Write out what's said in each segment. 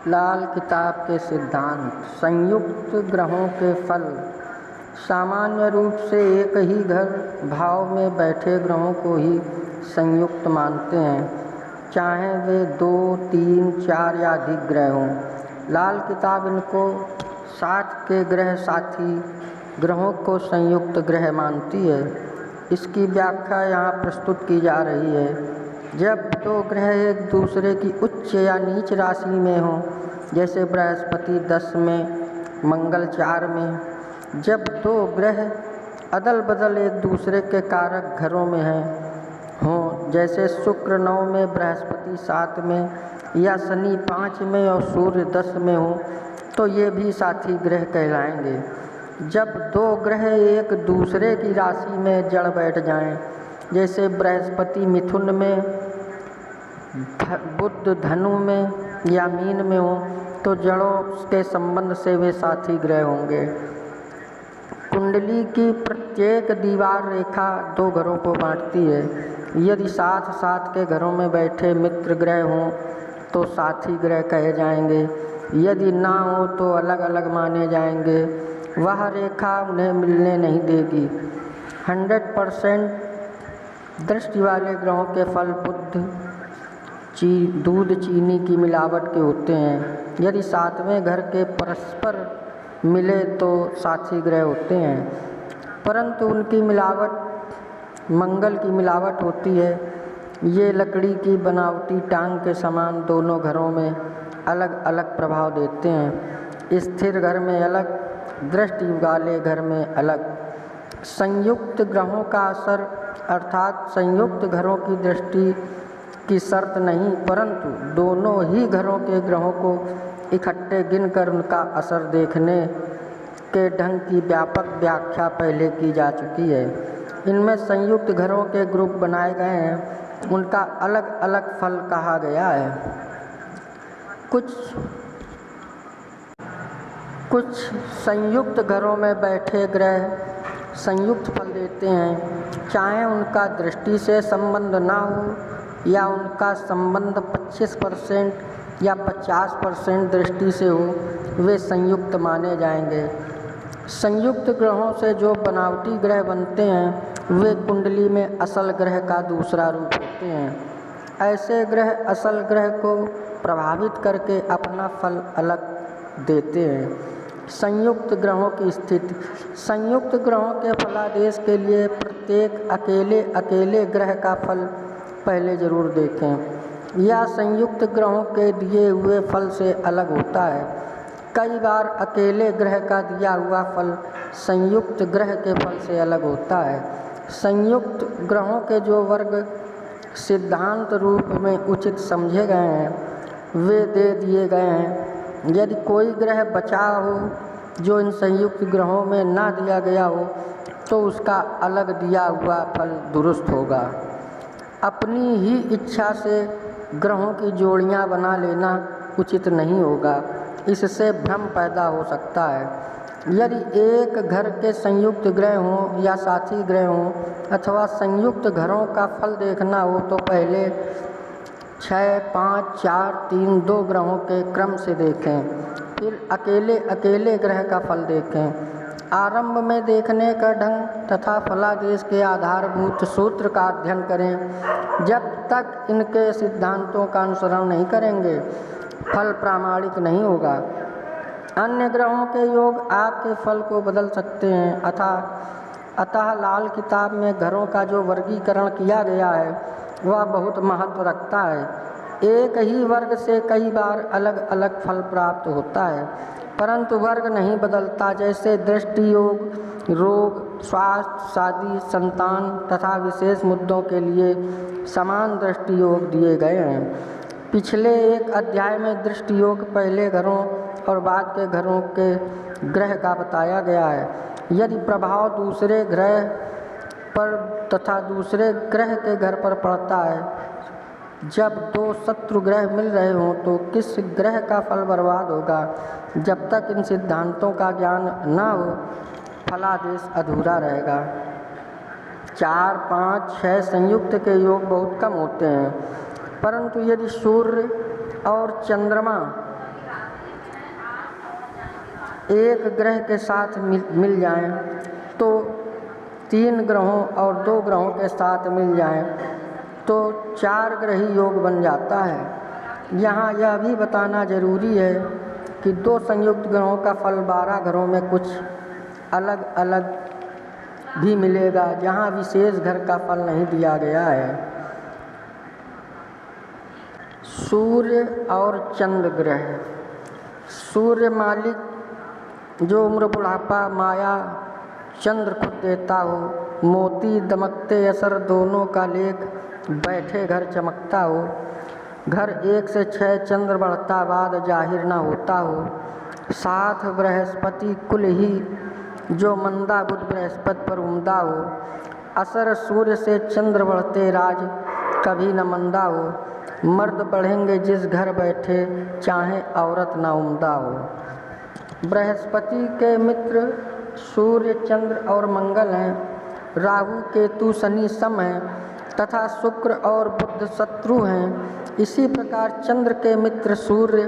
लाल किताब के सिद्धांत। संयुक्त ग्रहों के फल। सामान्य रूप से एक ही घर भाव में बैठे ग्रहों को ही संयुक्त मानते हैं, चाहे वे 2, 3, 4 या अधिक ग्रह हों। लाल किताब इनको साथ के ग्रह साथी ग्रहों को संयुक्त ग्रह मानती है। इसकी व्याख्या यहाँ प्रस्तुत की जा रही है। जब 2 ग्रह एक दूसरे की उच्च या नीच राशि में हों, जैसे बृहस्पति 10 में, मंगल 4 में। जब 2 ग्रह अदल बदल एक दूसरे के कारक घरों में हों, जैसे शुक्र 9 में, बृहस्पति 7 में या शनि 5 में और सूर्य 10 में हो, तो ये भी साथी ग्रह कहलाएंगे। जब 2 ग्रह एक दूसरे की राशि में जड़ बैठ जाएं, जैसे बृहस्पति मिथुन में, बुध धनु में या मीन में हो, तो जड़ों के संबंध से वे साथी ग्रह होंगे। कुंडली की प्रत्येक दीवार रेखा 2 घरों को बांटती है। यदि साथ साथ के घरों में बैठे मित्र ग्रह हों तो साथी ग्रह कहे जाएंगे। यदि ना हो तो अलग अलग माने जाएंगे। वह रेखा उन्हें मिलने नहीं देगी। 100% दृष्टि वाले ग्रहों के फल दूध चीनी की मिलावट के होते हैं। यदि 7वें घर के परस्पर मिले तो साथी ग्रह होते हैं, परंतु उनकी मिलावट मंगल की मिलावट होती है। ये लकड़ी की बनावटी टांग के समान दोनों घरों में अलग अलग प्रभाव देते हैं। स्थिर घर में अलग, दृष्टि वाले घर में अलग। संयुक्त ग्रहों का असर अर्थात संयुक्त घरों की दृष्टि की शर्त नहीं, परंतु दोनों ही घरों के ग्रहों को इकट्ठे गिनकर उनका असर देखने के ढंग की व्यापक व्याख्या पहले की जा चुकी है। इनमें संयुक्त घरों के ग्रुप बनाए गए हैं, उनका अलग अलग फल कहा गया है। कुछ संयुक्त घरों में बैठे ग्रह संयुक्त फल देते हैं, चाहे उनका दृष्टि से संबंध ना हो या उनका संबंध 25% या 50% दृष्टि से हो, वे संयुक्त माने जाएंगे। संयुक्त ग्रहों से जो बनावटी ग्रह बनते हैं वे कुंडली में असल ग्रह का दूसरा रूप होते हैं। ऐसे ग्रह असल ग्रह को प्रभावित करके अपना फल अलग देते हैं। संयुक्त ग्रहों की स्थिति। संयुक्त ग्रहों के फलादेश के लिए प्रत्येक अकेले अकेले ग्रह का फल पहले जरूर देखें। यह संयुक्त ग्रहों के दिए हुए फल से अलग होता है। कई बार अकेले ग्रह का दिया हुआ फल संयुक्त ग्रह के फल से अलग होता है। संयुक्त ग्रहों के जो वर्ग सिद्धांत रूप में उचित समझे गए हैं वे दे दिए गए हैं। यदि कोई ग्रह बचा हो जो इन संयुक्त ग्रहों में ना दिया गया हो तो उसका अलग दिया हुआ फल दुरुस्त होगा। अपनी ही इच्छा से ग्रहों की जोड़ियां बना लेना उचित नहीं होगा, इससे भ्रम पैदा हो सकता है। यदि एक घर के संयुक्त ग्रह हों या साथी ग्रह हों अथवा संयुक्त घरों का फल देखना हो तो पहले 6, 5, 4, 3, 2 ग्रहों के क्रम से देखें, फिर अकेले अकेले ग्रह का फल देखें। आरंभ में देखने का ढंग तथा फलादेश के आधारभूत सूत्र का अध्ययन करें। जब तक इनके सिद्धांतों का अनुसरण नहीं करेंगे फल प्रामाणिक नहीं होगा। अन्य ग्रहों के योग आपके फल को बदल सकते हैं। अतः लाल किताब में घरों का जो वर्गीकरण किया गया है वह बहुत महत्व रखता है। एक ही वर्ग से कई बार अलग अलग फल प्राप्त होता है, परंतु वर्ग नहीं बदलता। जैसे दृष्टि योग, रोग, स्वास्थ्य, शादी, संतान तथा विशेष मुद्दों के लिए समान दृष्टि योग दिए गए हैं। पिछले एक अध्याय में दृष्टि योग पहले घरों और बाद के घरों के ग्रह का बताया गया है। यदि प्रभाव दूसरे ग्रह पर तथा दूसरे ग्रह के घर पर पड़ता है, जब 2 शत्रु ग्रह मिल रहे हों तो किस ग्रह का फल बर्बाद होगा। जब तक इन सिद्धांतों का ज्ञान न हो फलादेश अधूरा रहेगा। 4, 5, 6 संयुक्त के योग बहुत कम होते हैं, परंतु यदि सूर्य और चंद्रमा एक ग्रह के साथ मिल जाएं तो 3 ग्रहों और 2 ग्रहों के साथ मिल जाएं तो 4 ग्रही योग बन जाता है। यहाँ यह भी बताना जरूरी है कि 2 संयुक्त ग्रहों का फल 12 घरों में कुछ अलग अलग भी मिलेगा, जहाँ विशेष घर का फल नहीं दिया गया है। सूर्य और चंद्र ग्रह। सूर्य मालिक जो उम्र बुढ़ापा माया चंद्र खुद देता हो, मोती दमकते असर दोनों का लेख बैठे घर चमकता हो, घर 1 से 6 चंद्र बढ़ता बाद जाहिर ना होता हो, साथ बृहस्पति कुल ही जो मंदा बुध बृहस्पति पर उमदा हो, असर सूर्य से चंद्र बढ़ते राज कभी न मंदा हो, मर्द बढ़ेंगे जिस घर बैठे चाहे औरत ना उमदा हो। बृहस्पति के मित्र सूर्य चंद्र और मंगल हैं, राहु केतु शनि सम हैं तथा शुक्र और बुध शत्रु हैं। इसी प्रकार चंद्र के मित्र सूर्य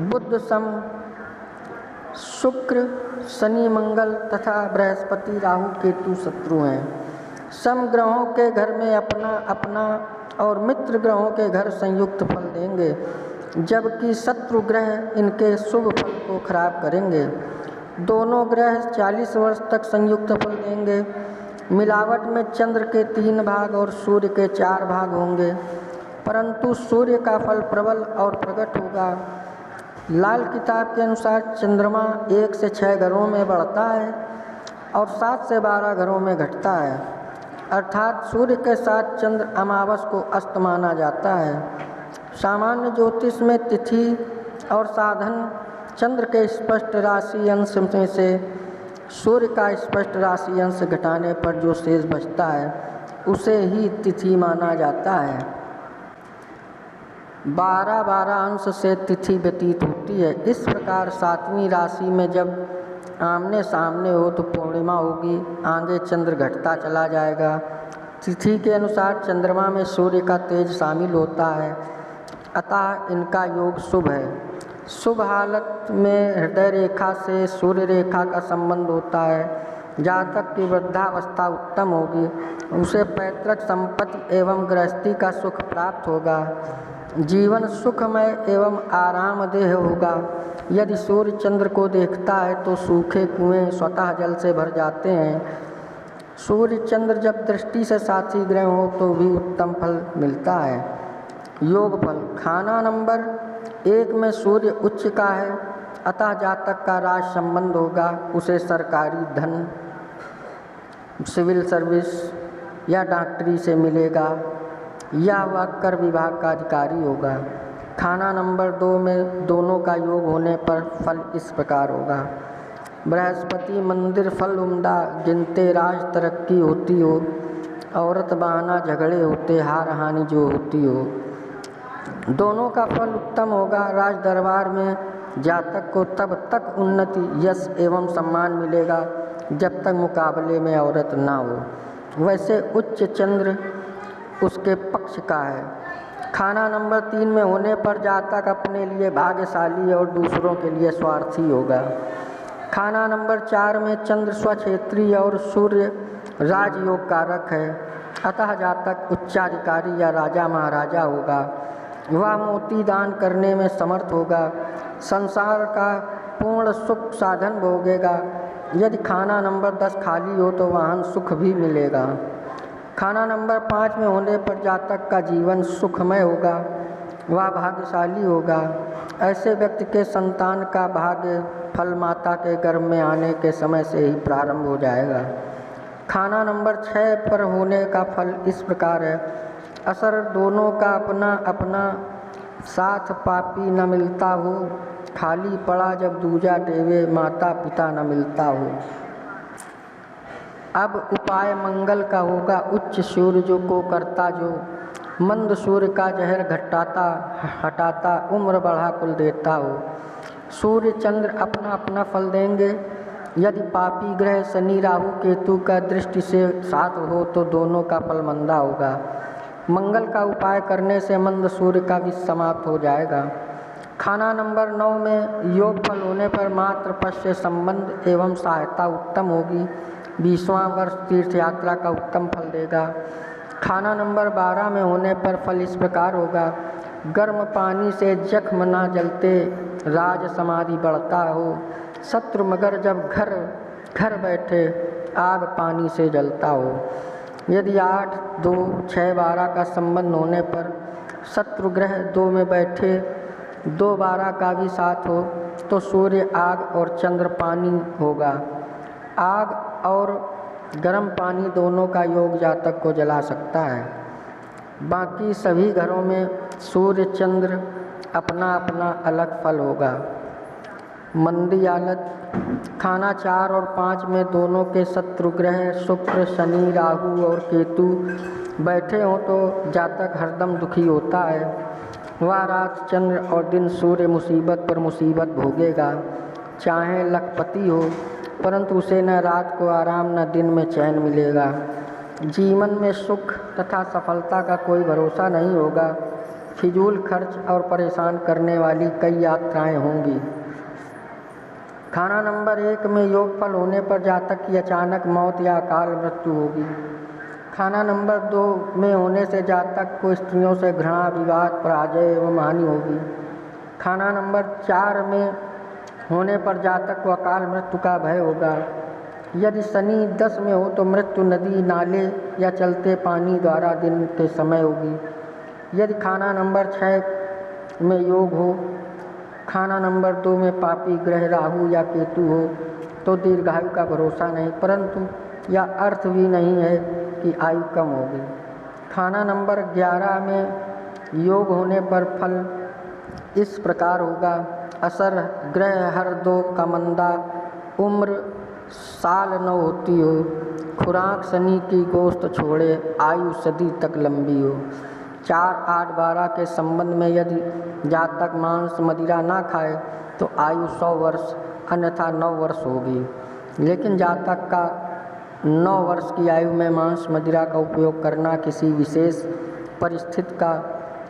बुध सम, शुक्र शनि मंगल तथा बृहस्पति राहु केतु शत्रु हैं। सम ग्रहों के घर में अपना अपना और मित्र ग्रहों के घर संयुक्त फल देंगे, जबकि शत्रु ग्रह इनके शुभ फल को खराब करेंगे। दोनों ग्रह 40 वर्ष तक संयुक्त फल देंगे। मिलावट में चंद्र के 3 भाग और सूर्य के 4 भाग होंगे, परंतु सूर्य का फल प्रबल और प्रकट होगा। लाल किताब के अनुसार चंद्रमा 1 से 6 घरों में बढ़ता है और 7 से 12 घरों में घटता है, अर्थात सूर्य के साथ चंद्र अमावस को अस्त माना जाता है। सामान्य ज्योतिष में तिथि और साधन चंद्र के स्पष्ट राशि अंश में से सूर्य का स्पष्ट राशि अंश घटाने पर जो शेष बचता है उसे ही तिथि माना जाता है। 12-12 अंश से तिथि व्यतीत होती है। इस प्रकार 7वीं राशि में जब आमने सामने हो तो पूर्णिमा होगी, आगे चंद्र घटता चला जाएगा। तिथि के अनुसार चंद्रमा में सूर्य का तेज शामिल होता है, अतः इनका योग शुभ है। शुभ हालत में हृदय रेखा से सूर्य रेखा का संबंध होता है। जातक की वृद्धावस्था उत्तम होगी, उसे पैतृक संपत्ति एवं गृहस्थी का सुख प्राप्त होगा। जीवन सुखमय एवं आरामदेह होगा। यदि सूर्य चंद्र को देखता है तो सूखे कुएं स्वतः जल से भर जाते हैं। सूर्य चंद्र जब दृष्टि से साथी ग्रह हो तो भी उत्तम फल मिलता है। योग फल। खाना नंबर 1 में सूर्य उच्च का है, अतः जातक का राज संबंध होगा। उसे सरकारी धन, सिविल सर्विस या डॉक्टरी से मिलेगा या वह कर विभाग का अधिकारी होगा। खाना नंबर 2 में दोनों का योग होने पर फल इस प्रकार होगा। बृहस्पति मंदिर फल उम्दा, गिनते राज तरक्की होती हो, औरत बहाना झगड़े होते हार हानि जो होती हो। दोनों का फल उत्तम होगा। राज दरबार में जातक को तब तक उन्नति, यश एवं सम्मान मिलेगा जब तक मुकाबले में औरत ना हो। वैसे उच्च चंद्र उसके पक्ष का है। खाना नंबर 3 में होने पर जातक अपने लिए भाग्यशाली और दूसरों के लिए स्वार्थी होगा। खाना नंबर 4 में चंद्र स्वक्षेत्री और सूर्य राजयोग कारक है, अतः जातक उच्चाधिकारी या राजा महाराजा होगा। वह मोती दान करने में समर्थ होगा। संसार का पूर्ण सुख साधन भोगेगा। यदि खाना नंबर 10 खाली हो तो वाहन सुख भी मिलेगा। खाना नंबर 5 में होने पर जातक का जीवन सुखमय होगा, वह भाग्यशाली होगा। ऐसे व्यक्ति के संतान का भाग्य फल माता के गर्भ में आने के समय से ही प्रारंभ हो जाएगा। खाना नंबर 6 पर होने का फल इस प्रकार है। असर दोनों का अपना अपना साथ, पापी न मिलता हो, खाली पड़ा जब दूजा टेवे, माता पिता न मिलता हो। अब उपाय मंगल का होगा। उच्च सूर्य जो को करता जो, मंद सूर्य का जहर घटाता हटाता, उम्र बढ़ा कुल देता हो। सूर्य चंद्र अपना अपना फल देंगे। यदि पापी ग्रह शनि राहु केतु का दृष्टि से साथ हो तो दोनों का फल मंदा होगा। मंगल का उपाय करने से मंद सूर्य का विष समाप्त हो जाएगा। खाना नंबर 9 में योग फल होने पर मात्र पश्च से संबंध एवं सहायता उत्तम होगी। 20वां वर्ष तीर्थ यात्रा का उत्तम फल देगा। खाना नंबर 12 में होने पर फल इस प्रकार होगा। गर्म पानी से जख्म ना जलते राज समाधि बढ़ता हो। शत्रु मगर जब घर बैठे आग पानी से जलता हो। यदि 8, 2, 6, 12 का संबंध होने पर शत्रु ग्रह 2 में बैठे 2, 12 का भी साथ हो तो सूर्य आग और चंद्र पानी होगा। आग और गर्म पानी दोनों का योग जातक को जला सकता है। बाकी सभी घरों में सूर्य चंद्र अपना अपना अलग फल होगा। मंदी हालत खाना 4 और 5 में दोनों के शत्रु ग्रह शुक्र, शनि, राहु और केतु बैठे हों तो जातक हरदम दुखी होता है। वह रात चंद्र और दिन सूर्य मुसीबत पर मुसीबत भोगेगा। चाहे लखपति हो परंतु उसे न रात को आराम न दिन में चैन मिलेगा। जीवन में सुख तथा सफलता का कोई भरोसा नहीं होगा। फिजूल खर्च और परेशान करने वाली कई यात्राएं होंगी। खाना नंबर 1 में योग फल होने पर जातक की अचानक मौत या अकाल मृत्यु होगी। खाना नंबर 2 में होने से जातक को स्त्रियों से घृणा, विवाद, पराजय एवं हानि होगी। खाना नंबर 4 में होने पर जातक को अकाल मृत्यु का भय होगा। यदि शनि 10 में हो तो मृत्यु नदी, नाले या चलते पानी द्वारा दिन के समय होगी। यदि खाना नंबर 6 में योग हो, खाना नंबर 2 में पापी ग्रह राहु या केतु हो तो दीर्घायु का भरोसा नहीं, परंतु यह अर्थ भी नहीं है कि आयु कम होगी। खाना नंबर 11 में योग होने पर फल इस प्रकार होगा। असर ग्रह हर 2 का मंदा, उम्र साल 9 होती हो, खुराक शनि की गोश्त छोड़े, आयु सदी तक लंबी हो। 4, 8, 12 के संबंध में यदि जातक मांस मदिरा ना खाए तो आयु 100 वर्ष अन्यथा 9 वर्ष होगी। लेकिन जातक का 9 वर्ष की आयु में मांस मदिरा का उपयोग करना किसी विशेष परिस्थिति का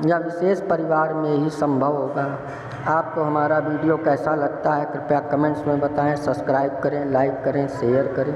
या विशेष परिवार में ही संभव होगा। आपको हमारा वीडियो कैसा लगता है कृपया कमेंट्स में बताएं। सब्सक्राइब करें, लाइक करें, शेयर करें।